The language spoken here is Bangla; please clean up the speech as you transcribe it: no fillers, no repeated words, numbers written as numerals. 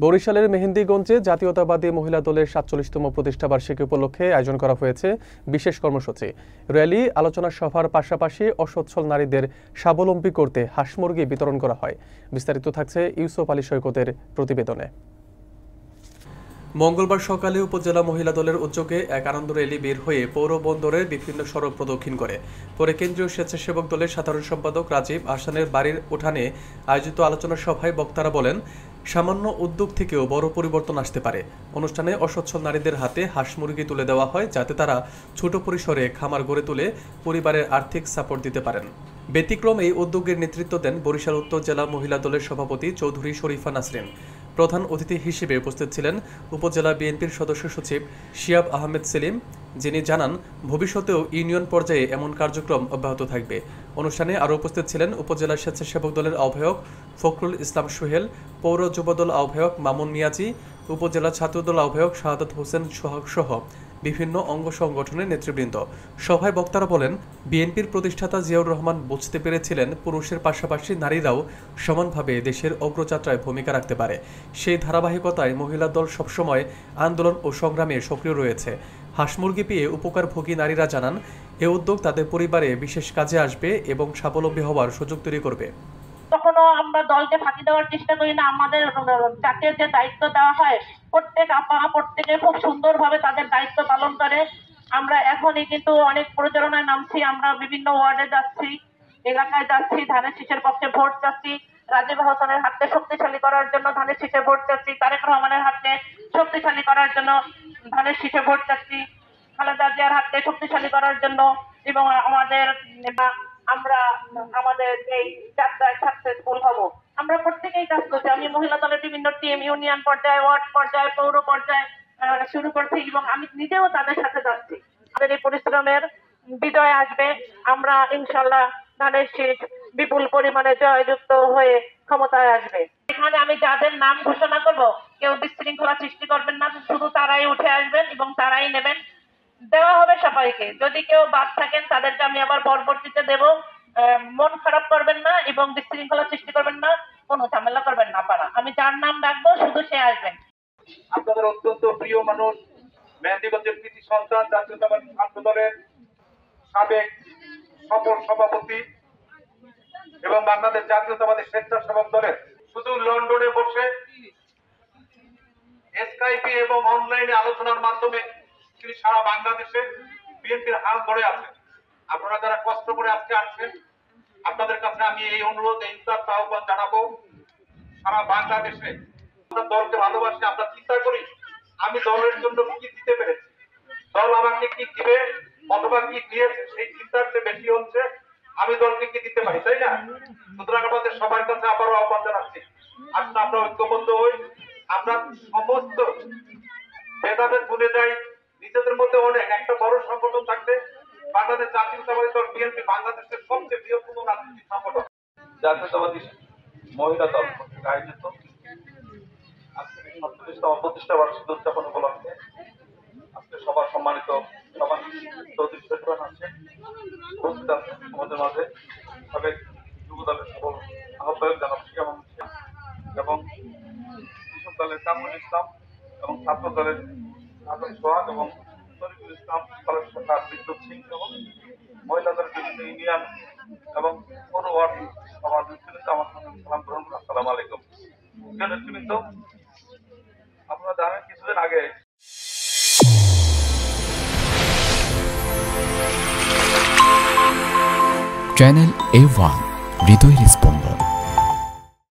বরিশালের মেহেন্দিগঞ্জে জাতীয়তাবাদী মহিলা দলের ৪৭তম প্রতিষ্ঠাবার্ষিকী উপলক্ষে আয়োজন করা হয়েছে বিশেষ কর্মসূচি। র্যালি, আলোচনা সভার পাশাপাশি অসচ্ছল নারীদের স্বাবলম্বী করতে হাঁস মুরগি বিতরণ করা হয়। বিস্তারিত থাকছে ইউসুফ আলী সৈকতের প্রতিবেদনে। মঙ্গলবার সকালে উপজেলা মহিলা দলের উদ্যোগে এক আনন্দ র্যালি বের হয়ে পৌর বন্দরের বিভিন্ন সড়ক প্রদক্ষিণ করে। পরে কেন্দ্রীয় স্বেচ্ছাসেবক দলের সাধারণ সম্পাদক রাজীব আহসানের বাড়ির উঠানে আয়োজিত আলোচনা সভায় বক্তারা বলেন, সামান্য উদ্যোগ থেকেও বড় পরিবর্তন আসতে পারে। অনুষ্ঠানে অসচ্ছল নারীদের হাতে হাঁস মুরগি তুলে দেওয়া হয়, যাতে তারা ছোট পরিসরে খামার গড়ে তুলে পরিবারের আর্থিক সাপোর্ট দিতে পারেন। ব্যতিক্রম এই উদ্যোগের নেতৃত্ব দেন বরিশাল উত্তর জেলা মহিলা দলের সভাপতি চৌধুরী শরীফা নাসরিন। প্রধান অতিথি হিসেবে উপস্থিত ছিলেন উপজেলা বিএনপির সদস্য সচিব শিয়াব আহমেদ সেলিম, যিনি জানান ভবিষ্যতেও ইউনিয়ন পর্যায়ে এমন কার্যক্রম অব্যাহত থাকবে। অনুষ্ঠানে আরও উপস্থিত ছিলেন উপজেলা স্বেচ্ছাসেবক দলের আহ্বায়ক ফখরুল ইসলাম সোহেল, পৌর যুবদল আহ্বায়ক মামুন নিয়াজি, উপজেলা ছাত্রদল আহ্বায়ক শাহাদাত হোসেন সোহাগ সহ বিভিন্ন অঙ্গ সংগঠনের নেতৃবৃন্দ। সভায় বক্তারা বলেন, বিএনপির প্রতিষ্ঠাতা জিয়াউর রহমান বুঝতে পেরেছিলেন পুরুষের পাশাপাশি নারীরাও সমানভাবে দেশের অগ্রযাত্রায় ভূমিকা রাখতে পারে। সেই ধারাবাহিকতায় মহিলা দল সবসময় আন্দোলন ও সংগ্রামে সক্রিয় রয়েছে। হাঁস মুরগি পেয়ে উপকারভোগী নারীরা জানান, এ উদ্যোগ তাদের পরিবারে বিশেষ কাজে আসবে এবং স্বাবলম্বী হওয়ার সুযোগ তৈরি করবে। কখনো আমরা দলকে ফাঁকি দেওয়ার চেষ্টা করি না। আমাদের জাতীয় যে দায়িত্ব দেওয়া হয়, প্রত্যেক আপা প্রত্যেকে খুব সুন্দরভাবে তাদের দায়িত্ব পালন করে। আমরা এখনই কিন্তু অনেক প্রচারণায় নামছি, আমরা বিভিন্ন ওয়ার্ডে যাচ্ছি, এলাকায় যাচ্ছি, ধানের শীষের পক্ষে ভোট চাচ্ছি। রাজীব হাসানের হাতকে শক্তিশালী করার জন্য ধানের শীষে ভোট চাচ্ছি, তারেক রহমানের হাতকে শক্তিশালী করার জন্য ধানের শীষে ভোট চাচ্ছি, খালেদা জিয়ার হাতকে শক্তিশালী করার জন্য, এবং আমরা আমাদের এই যাত্রায় সাকসেসফুল হব। আমরা প্রত্যেকেই কাজ করছি। আমি মহিলা দলের বিভিন্ন টিম, ইউনিয়ন পর্যায়ে, ওয়ার্ড পর্যায়ে, পৌর পর্যায়ে শুরু করছি এবং আমি নিজেও তাদের সাথে যাচ্ছি। আমাদের এই পরিশ্রমের বিজয় আসবে। আমরা ইনশাল্লাহ ধানের শীষ বিপুল পরিমাণে জয়যুক্ত হয়ে ক্ষমতায় আসবে। এখানে আমি যাদের নাম ঘোষণা করব, কেউ বিশৃঙ্খলা সৃষ্টি করবেন না, শুধু তারাই উঠে আসবেন এবং তারাই নেবেন। দেওয়া হবে সবাইকে। যদি কেউ বাদ থাকেন তাদেরকে আমি আবার পরবর্তীতে দেব। মন খারাপ করবেন না এবং বিশৃঙ্খলা সৃষ্টি করবেন না, কোনো ঝামেলা করবেন না। পারা আমি যার নাম ডাকবো শুধু সে আসবেন। আপনাদের অত্যন্ত প্রিয় মানুষ, মেহেন্দিগঞ্জের কৃতি সন্তান, জাতীয়তাবাদী ছাত্র দলের সাবেক সফল সভাপতি এবং বাংলাদেশ জাতীয়তাবাদী স্বেচ্ছাসেবক দলের, শুধু লন্ডনে বসে স্কাইপে এবং অনলাইনে আলোচনার মাধ্যমে তিনি সারা বাংলাদেশে বিএনপির হাল ধরে আছেন। আপনারা যারা কষ্ট করে আজকে আসছেন, আপনাদের কাছে আমি এই অনুরোধ, এই আহ্বান জানাবো, সারা বাংলাদেশে আমরা দলকে ভালোবাসি। আমরা চিন্তা করি আমি দলের জন্য কি দিতে পেরেছি, দল আমাকে কি দিবে অথবা কি দিয়েছে, সেই চিন্তার চেয়ে বেশি হচ্ছে আমি দলকে কি দিতে পারি, তাই না? সুতরাং আমাদের সবার কাছে আবারও আহ্বান জানাচ্ছি, আসলে আমরা ঐক্যবদ্ধ হই। আমরা সমস্ত ভেদাভেদ ভুলে যাই। নিজেদের মধ্যে অনেক একটা বড় সংগঠন থাকতে বাংলাদেশ জাতীয়তাবাদী দল বিএনপি বাংলাদেশের সবচেয়ে বৃহত্তম রাজনৈতিক সংগঠন। জাতীয়তাবাদী মহিলা দল আয়োজিত আজকে ৪৭তম প্রতিষ্ঠা বার্ষিকী উদযাপন উপলক্ষে আজকে সবার সম্মানিত সভাপতি চৌধুরী শরীফা আছেন, উপস্থিত আছেন আমাদের মাঝে সাবেক যুব দলের সকল আহ্বায়ক জনাব শিয়াব এবং কৃষক দলের কামরুল ইসলাম এবং ছাত্র দলের সোহাগ এবং শরীফুল ইসলাম, শাখা বিদ্যুৎ সিং এবং মহিলা দলের বিভিন্ন ইউনিয়ন এবং পৌর ওয়ার্ড সমাজ নেতৃবৃন্দ আমার সঙ্গে সালাম গ্রহণ করুন। আসসালামু আলাইকুম। নেতৃবৃন্দ, আপনারা জানেন কিছুদিন আগে চ্যানেল A1 হৃদয় রেসপন্স।